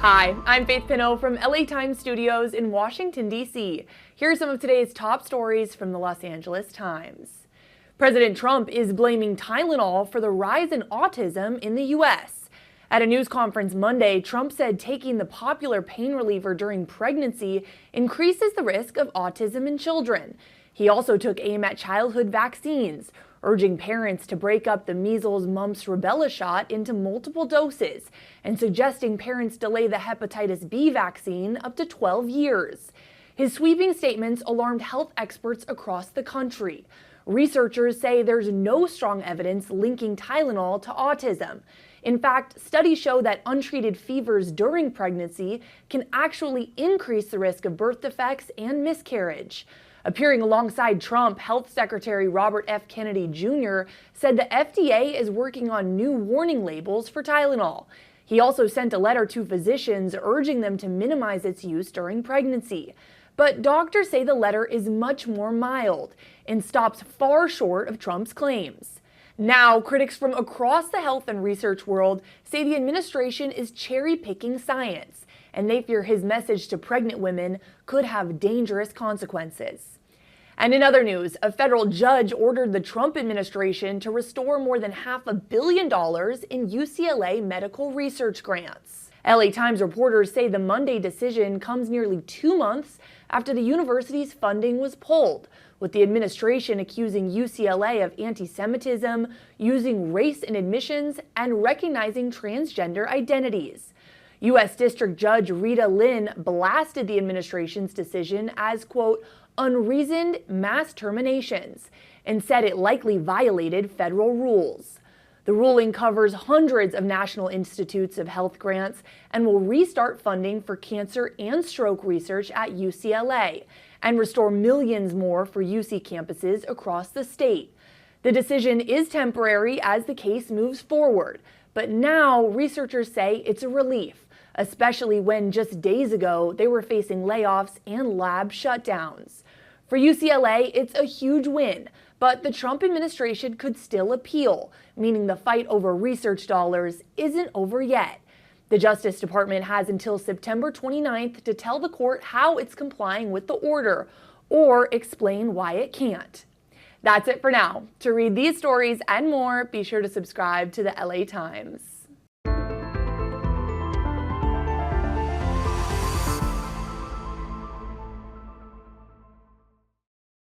Hi, I'm Faith Pinot from LA Times Studios in Washington, D.C. Here are some of today's top stories from the Los Angeles Times. President Trump is blaming Tylenol for the rise in autism in the U.S. At a news conference Monday, Trump said taking the popular pain reliever during pregnancy increases the risk of autism in children. He also took aim at childhood vaccines, urging parents to break up the measles, mumps, rubella shot into multiple doses and suggesting parents delay the hepatitis B vaccine up to 12 years. His sweeping statements alarmed health experts across the country. Researchers say there's no strong evidence linking Tylenol to autism. In fact, studies show that untreated fevers during pregnancy can actually increase the risk of birth defects and miscarriage. Appearing alongside Trump, Health Secretary Robert F. Kennedy Jr. said the FDA is working on new warning labels for Tylenol. He also sent a letter to physicians urging them to minimize its use during pregnancy. But doctors say the letter is much more mild and stops far short of Trump's claims. Now, critics from across the health and research world say the administration is cherry-picking science, and they fear his message to pregnant women could have dangerous consequences. And in other news, a federal judge ordered the Trump administration to restore more than $500 million in UCLA medical research grants. LA Times reporters say the Monday decision comes nearly 2 months after the university's funding was pulled, with the administration accusing UCLA of anti-Semitism, using race in admissions, and recognizing transgender identities. U.S. District Judge Rita Lynn blasted the administration's decision as, quote, unreasoned mass terminations, and said it likely violated federal rules. The ruling covers hundreds of National Institutes of Health grants and will restart funding for cancer and stroke research at UCLA and restore millions more for UC campuses across the state. The decision is temporary as the case moves forward, but now researchers say it's a relief, especially when just days ago they were facing layoffs and lab shutdowns. For UCLA, it's a huge win, but the Trump administration could still appeal, meaning the fight over research dollars isn't over yet. The Justice Department has until September 29th to tell the court how it's complying with the order or explain why it can't. That's it for now. To read these stories and more, be sure to subscribe to the LA Times.